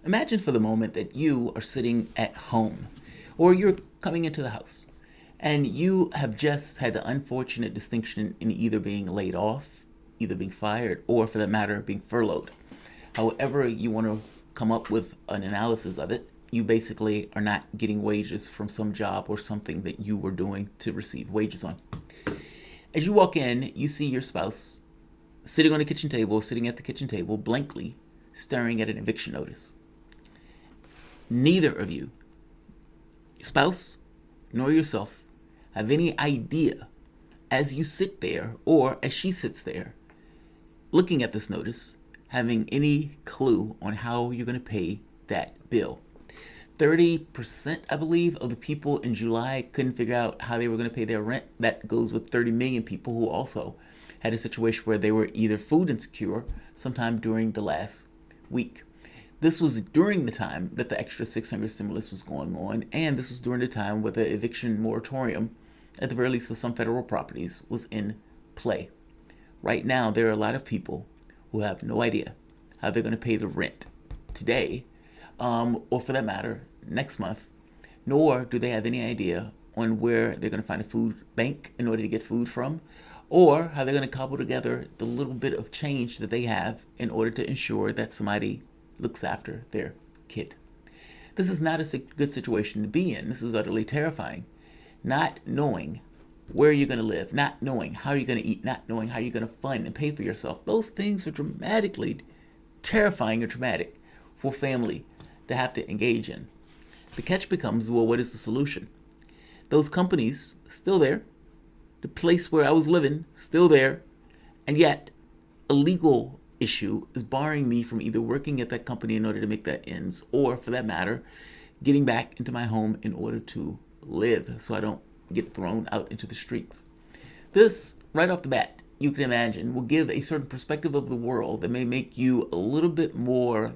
Imagine for the moment that you are sitting at home or you're coming into the house and you have just had the unfortunate distinction in either being laid off, either being fired, or for that matter, being furloughed. However you want to come up with an analysis of it, you basically are not getting wages from some job or something that you were doing to receive wages on. As you walk in, you see your spouse sitting on the kitchen table, sitting at the kitchen table, blankly staring at an eviction notice. Neither of you, your spouse nor yourself, have any idea as you sit there or as she sits there looking at this notice, having any clue on how you're going to pay that bill. 30%, I believe, of the people in July couldn't figure out how they were going to pay their rent. That goes with 30 million people who also had a situation where they were either food insecure sometime during the last week. This was during the time that the extra 600 stimulus was going on, and this was during the time where the eviction moratorium, at the very least for some federal properties, was in play. Right now, there are a lot of people who have no idea how they're going to pay the rent today, or for that matter, next month, nor do they have any idea on where they're going to find a food bank in order to get food from, or how they're going to cobble together the little bit of change that they have in order to ensure that somebody looks after their kid. This is not a good situation to be in. This is utterly terrifying. Not knowing where you're going to live, not knowing how you're going to eat, not knowing how you're going to fund and pay for yourself. Those things are dramatically terrifying or traumatic for family to have to engage in. The catch becomes, well, what is the solution? Those companies, still there. The place where I was living, still there. And yet, a legal issue is barring me from either working at that company in order to make that ends, or for that matter, getting back into my home in order to live so I don't get thrown out into the streets. This, right off the bat, you can imagine, will give a certain perspective of the world that may make you a little bit more,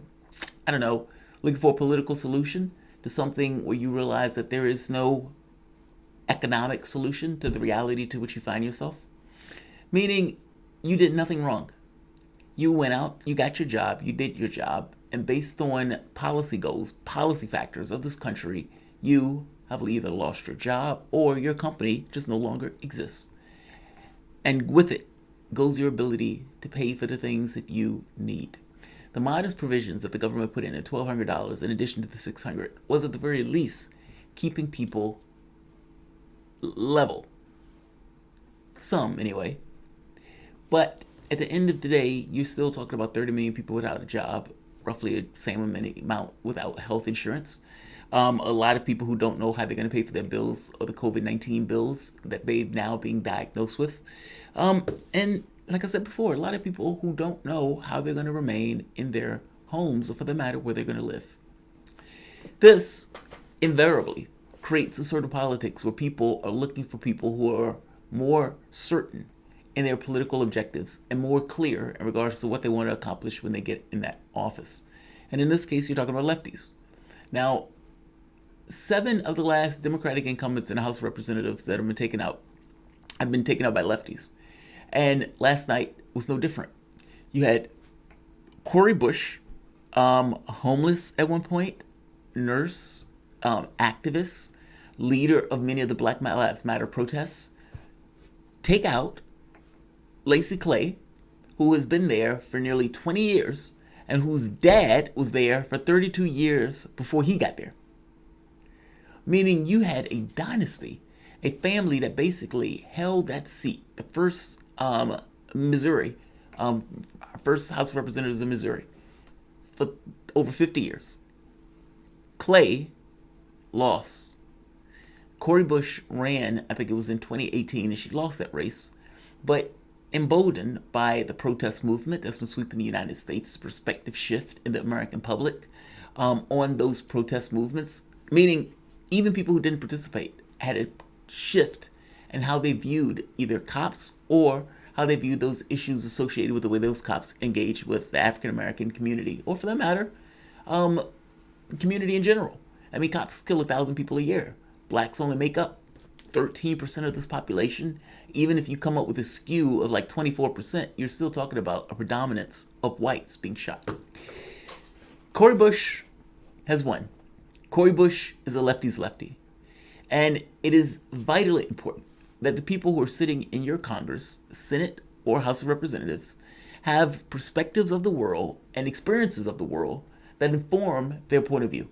looking for a political solution to something where you realize that there is no economic solution to the reality to which you find yourself. Meaning, you did nothing wrong. You went out, you got your job, you did your job, and based on policy goals, policy factors of this country, you have either lost your job or your company just no longer exists. And with it goes your ability to pay for the things that you need. The modest provisions that the government put in at $1,200 in addition to the $600 was at the very least keeping people level. Some, anyway. But at the end of the day, you're still talking about 30 million people without a job, roughly the same amount without health insurance. A lot of people who don't know how they're going to pay for their bills or the COVID-19 bills that they've now being diagnosed with. And like I said before, a lot of people who don't know how they're going to remain in their homes or for the matter where they're going to live. This invariably creates a sort of politics where people are looking for people who are more certain in their political objectives and more clear in regards to what they want to accomplish when they get in that office. And in this case, you're talking about lefties. Now, 7 of the last Democratic incumbents in the House of Representatives that have been taken out by lefties. And last night was no different. You had Cori Bush, homeless at one point, nurse, activist, leader of many of the Black Lives Matter protests, take out Lacy Clay, who has been there for nearly 20 years and whose dad was there for 32 years before he got there. Meaning you had a dynasty, a family that basically held that seat, the first first House of Representatives in Missouri, for over 50 years. Clay lost. Cori Bush ran, I think it was in 2018, and she lost that race. But emboldened by the protest movement that's been sweeping the United States, perspective shift in the American public on those protest movements, meaning even people who didn't participate had a shift in how they viewed either cops or how they viewed those issues associated with the way those cops engage with the African American community, or for that matter, community in general. I mean, cops kill 1,000 people a year. Blacks only make up 13% of this population. Even if you come up with a skew of like 24%, you're still talking about a predominance of whites being shot. Cori Bush has won. Cori Bush is a lefty's lefty. And it is vitally important that the people who are sitting in your Congress, Senate, or House of Representatives have perspectives of the world and experiences of the world that inform their point of view.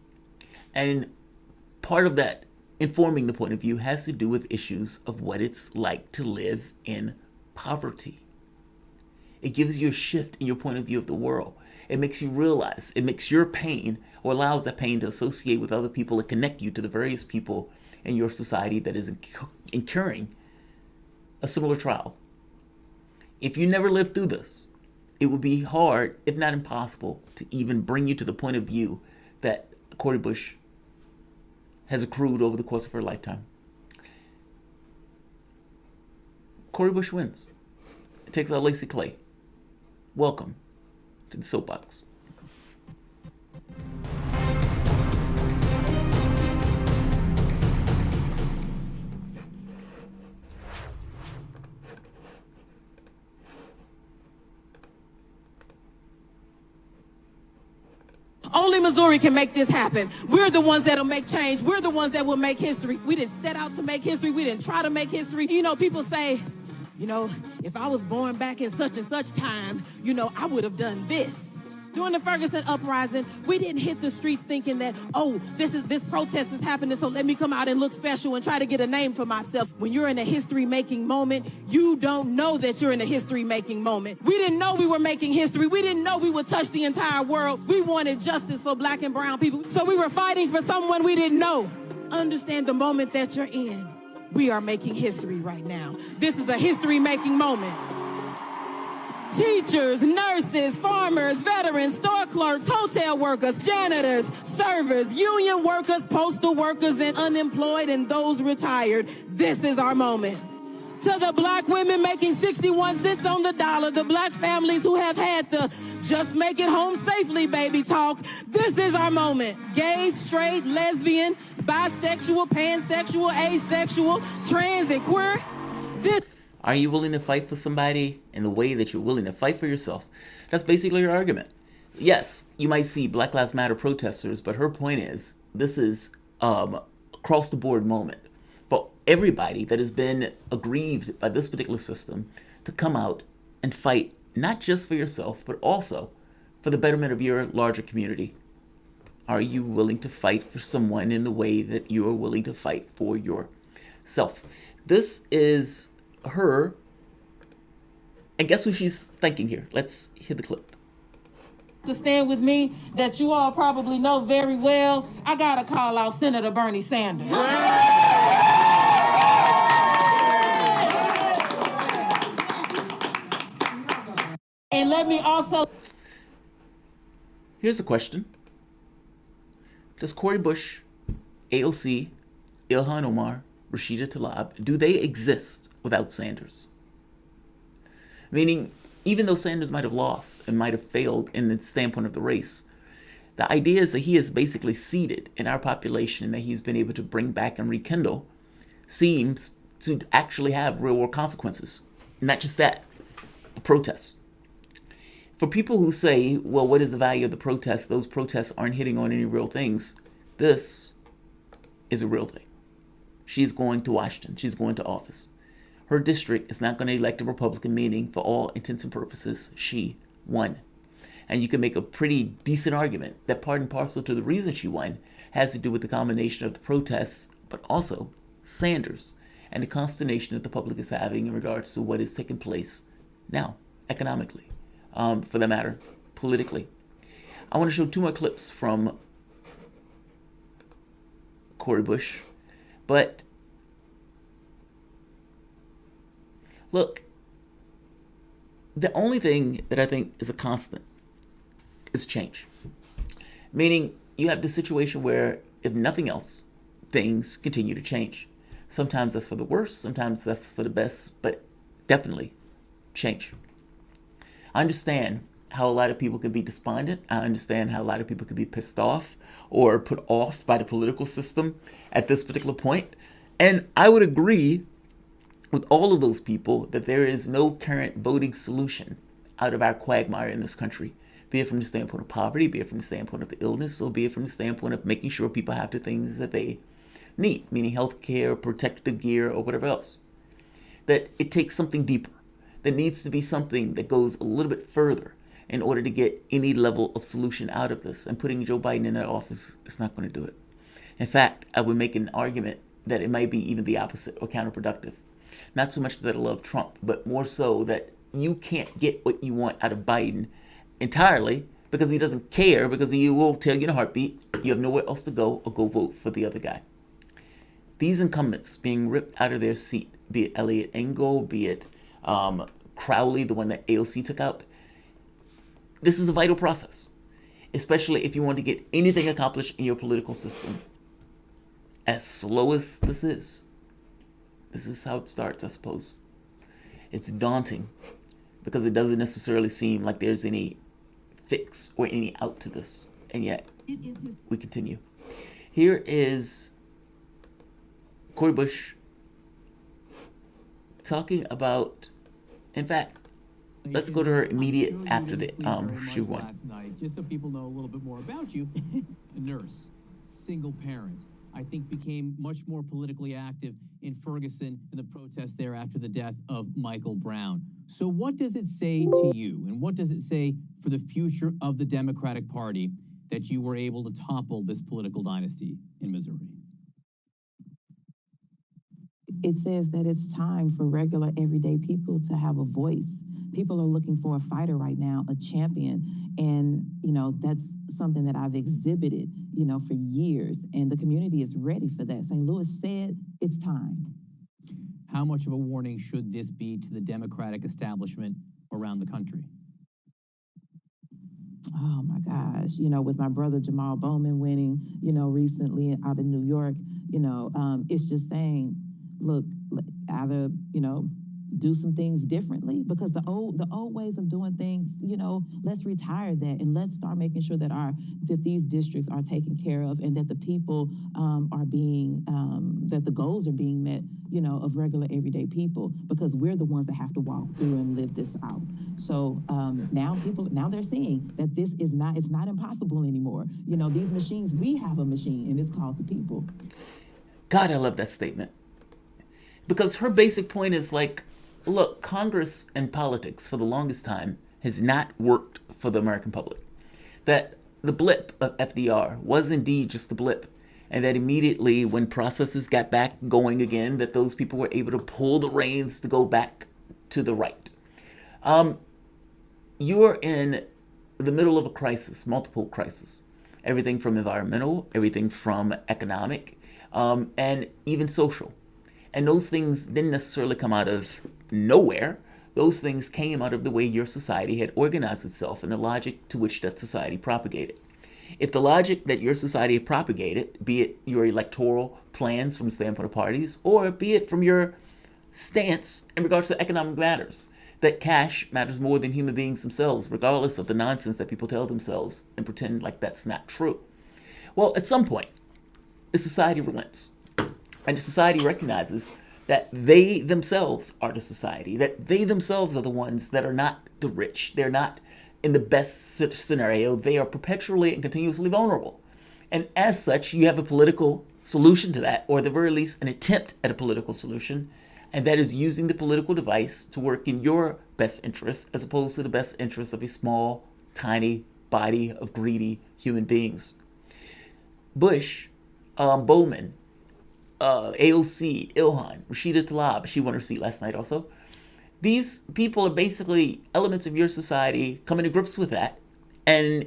And part of that informing the point of view has to do with issues of what it's like to live in poverty. It gives you a shift in your point of view of the world. It makes you realize, it makes your pain, or allows that pain to associate with other people and connect you to the various people in your society that is incurring a similar trial. If you never lived through this, it would be hard, if not impossible, to even bring you to the point of view that Cori Bush has accrued over the course of her lifetime. Cori Bush wins. It takes out Lacy Clay. Welcome to the soapbox. Only Missouri can make this happen. We're the ones that'll make change. We're the ones that will make history. We didn't set out to make history. We didn't try to make history. You know, people say, if I was born back in such and such time, I would have done this. During the Ferguson Uprising, we didn't hit the streets thinking that, this protest is happening, so let me come out and look special and try to get a name for myself. When you're in a history-making moment, you don't know that you're in a history-making moment. We didn't know we were making history. We didn't know we would touch the entire world. We wanted justice for black and brown people, so we were fighting for someone we didn't know. Understand the moment that you're in. We are making history right now. This is a history-making moment. Teachers, nurses, farmers, veterans, store clerks, hotel workers, janitors, servers, union workers, postal workers, and unemployed, and those retired. This is our moment. To the black women making 61 cents on the dollar, the black families who have had to just make it home safely, baby talk. This is our moment. Gay, straight, lesbian, bisexual, pansexual, asexual, trans, and queer. Are you willing to fight for somebody in the way that you're willing to fight for yourself? That's basically your argument. Yes, you might see Black Lives Matter protesters, but her point is this is across the board moment for everybody that has been aggrieved by this particular system to come out and fight not just for yourself, but also for the betterment of your larger community. Are you willing to fight for someone in the way that you are willing to fight for yourself? This is her, and guess who she's thanking here? Let's hear the clip. To stand with me that you all probably know very well, I gotta call out Senator Bernie Sanders. And let me also... Here's a question. Does Cori Bush, AOC, Ilhan Omar, Rashida Tlaib, do they exist without Sanders? Meaning, even though Sanders might have lost and might have failed in the standpoint of the race, the idea is that he is basically seated in our population and that he's been able to bring back and rekindle seems to actually have real world consequences. Not just that, the protests. For people who say, well, what is the value of the protests? Those protests aren't hitting on any real things. This is a real thing. She's going to Washington. She's going to office. Her district is not going to elect a Republican, meaning for all intents and purposes, she won. And you can make a pretty decent argument that part and parcel to the reason she won has to do with the combination of the protests, but also Sanders and the consternation that the public is having in regards to what is taking place now, economically, for that matter, politically. I want to show two more clips from Cori Bush. But look, the only thing that I think is a constant is change. Meaning you have the situation where, if nothing else, things continue to change. Sometimes that's for the worse, sometimes that's for the best, but definitely change. I understand how a lot of people could be despondent. I understand how a lot of people could be pissed off or put off by the political system at this particular point. And I would agree with all of those people that there is no current voting solution out of our quagmire in this country. be it from the standpoint of poverty, be it from the standpoint of the illness, or be it from the standpoint of making sure people have the things that they need, meaning health care, protective gear, or whatever else. That it takes something deeper. There needs to be something that goes a little bit further in order to get any level of solution out of this. And putting Joe Biden in that office is not going to do it. In fact, I would make an argument that it might be even the opposite or counterproductive. Not so much that I love Trump, but more so that you can't get what you want out of Biden entirely because he doesn't care, because he will tell you in a heartbeat you have nowhere else to go, or go vote for the other guy. These incumbents being ripped out of their seat, be it Elliot Engel, be it Crowley, the one that AOC took out, this is a vital process, especially if you want to get anything accomplished in your political system. As slow as this is how it starts, I suppose. It's daunting because it doesn't necessarily seem like there's any fix or any out to this. And yet, we continue. Here is Cori Bush talking about, in fact, let's go to her immediate after the she won. Last night, just so people know a little bit more about you. A nurse, single parent, I think became much more politically active in Ferguson in the protest there after the death of Michael Brown. So what does it say to you, and what does it say for the future of the Democratic Party that you were able to topple this political dynasty in Missouri? It says that it's time for regular, everyday people to have a voice. People are looking for a fighter right now, a champion. And, that's something that I've exhibited, for years. And the community is ready for that. St. Louis said it's time. How much of a warning should this be to the Democratic establishment around the country? Oh my gosh, with my brother Jamarl Bowman winning, recently out in New York, it's just saying, look, either, do some things differently, because the old ways of doing things, let's retire that, and let's start making sure that these districts are taken care of, and that the people are being that the goals are being met, of regular everyday people, because we're the ones that have to walk through and live this out. So now they're seeing that it's not impossible anymore. These machines, we have a machine, and it's called the people. God, I love that statement. Because her basic point is like, look, Congress and politics for the longest time has not worked for the American public. That the blip of FDR was indeed just a blip. And that immediately when processes got back going again, that those people were able to pull the reins to go back to the right. You're in the middle of a crisis, multiple crises. Everything from environmental, everything from economic, and even social. And those things didn't necessarily come out of nowhere. Those things came out of the way your society had organized itself and the logic to which that society propagated. If the logic that your society had propagated, be it your electoral plans from the standpoint of parties, or be it from your stance in regards to economic matters, that cash matters more than human beings themselves, regardless of the nonsense that people tell themselves and pretend like that's not true. Well, at some point, the society relents. And the society recognizes that they themselves are the society, that they themselves are the ones that are not the rich. They're not in the best scenario. They are perpetually and continuously vulnerable. And as such, you have a political solution to that, or at the very least, an attempt at a political solution. And that is using the political device to work in your best interests, as opposed to the best interests of a small, tiny body of greedy human beings. Bush, Bowman, AOC, Ilhan, Rashida Tlaib, she won her seat last night also. These people are basically elements of your society coming to grips with that, and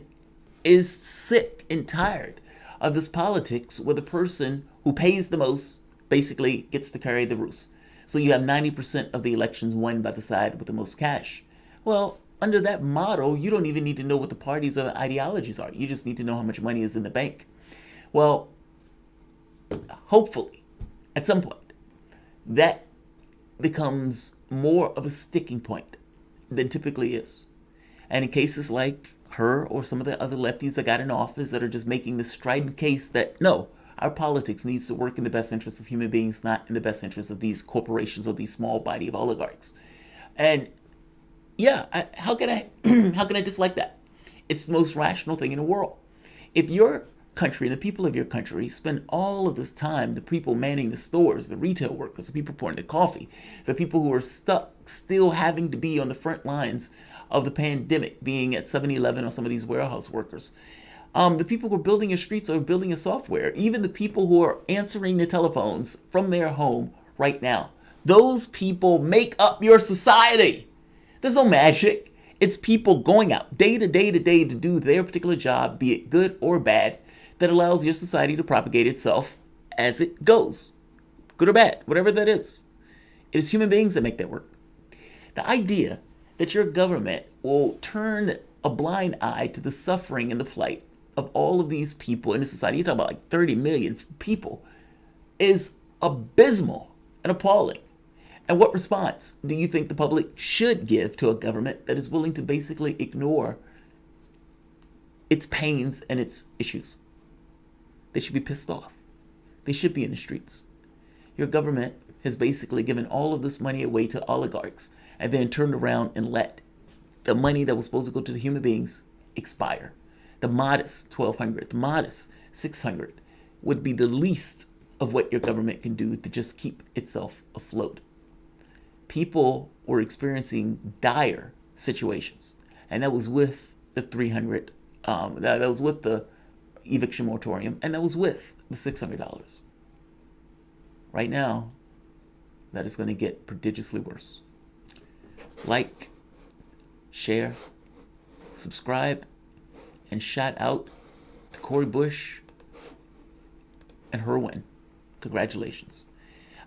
is sick and tired of this politics where the person who pays the most basically gets to carry the roost. So you have 90% of the elections won by the side with the most cash. Well, under that model, you don't even need to know what the parties or the ideologies are. You just need to know how much money is in the bank. Well, hopefully, at some point, that becomes more of a sticking point than typically is. And in cases like her or some of the other lefties that got in office that are just making this strident case that, no, our politics needs to work in the best interest of human beings, not in the best interest of these corporations or these small body of oligarchs. And yeah, how can I dislike that? it's the most rational thing in the world. If your country and the people of your country spend all of this time, the people manning the stores, the retail workers, the people pouring the coffee, the people who are stuck still having to be on the front lines of the pandemic, being at 7-Eleven or some of these warehouse workers, the people who are building your streets or building your software, even the people who are answering the telephones from their home right now, those people make up your society. There's no magic. It's people going out day to day to day to do their particular job, be it good or bad, that allows your society to propagate itself as it goes, good or bad, whatever that is. It is human beings that make that work. The idea that your government will turn a blind eye to the suffering and the plight of all of these people in the society, you're talking about like 30 million people, is abysmal and appalling. And what response do you think the public should give to a government that is willing to basically ignore its pains and its issues? They should be pissed off. They should be in the streets. Your government has basically given all of this money away to oligarchs and then turned around and let the money that was supposed to go to the human beings expire. The modest $1,200, the modest $600 would be the least of what your government can do to just keep itself afloat. People were experiencing dire situations, and that was with the $300, that was with the eviction moratorium, and that was with the $600. Right now, that is going to get prodigiously worse. Like, share, subscribe, and shout out to Cori Bush and her win. Congratulations.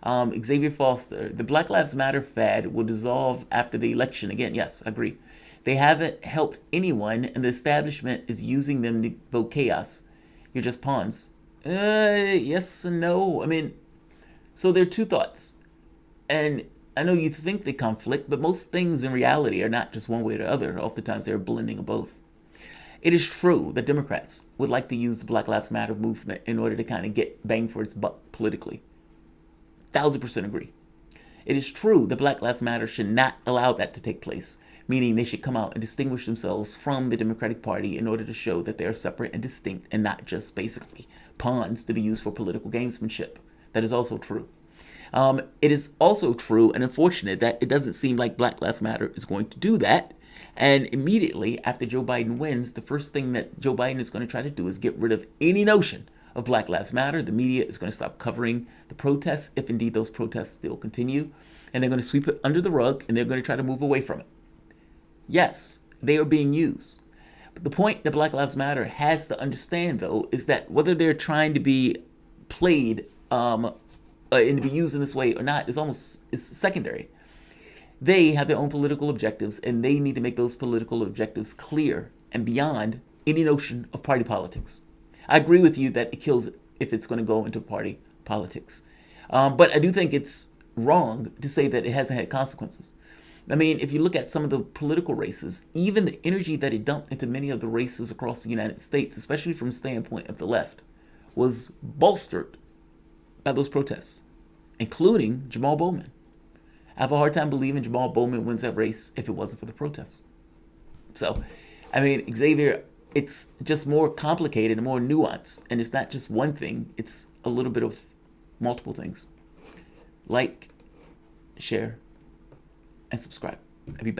Xavier Foster, the Black Lives Matter fad will dissolve after the election. Again, yes, I agree. They haven't helped anyone, and the establishment is using them to vote chaos. You're just pawns. Yes and no. I mean, so there are two thoughts. And I know you think they conflict, but most things in reality are not just one way or the other. Oftentimes they're a blending of both. It is true that Democrats would like to use the Black Lives Matter movement in order to kind of get bang for its buck politically. 1,000% agree. It is true that Black Lives Matter should not allow that to take place, meaning they should come out and distinguish themselves from the Democratic Party in order to show that they are separate and distinct and not just basically pawns to be used for political gamesmanship. That is also true. It is also true and unfortunate that it doesn't seem like Black Lives Matter is going to do that. And immediately after Joe Biden wins, the first thing that Joe Biden is going to try to do is get rid of any notion of Black Lives Matter. The media is going to stop covering the protests, if indeed those protests still continue. And they're going to sweep it under the rug, and they're going to try to move away from it. Yes, they are being used. But the point that Black Lives Matter has to understand, though, is that whether they're trying to be played and to be used in this way or not is secondary. They have their own political objectives, and they need to make those political objectives clear and beyond any notion of party politics. I agree with you that it kills it if it's going to go into party politics. But I do think it's wrong to say that it hasn't had consequences. I mean, if you look at some of the political races, even the energy that it dumped into many of the races across the United States, especially from the standpoint of the left, was bolstered by those protests, including Jamarl Bowman. I have a hard time believing Jamarl Bowman wins that race if it wasn't for the protests. So, I mean, Xavier, it's just more complicated and more nuanced. And it's not just one thing. It's a little bit of multiple things. Like, share, and subscribe. I'll be back.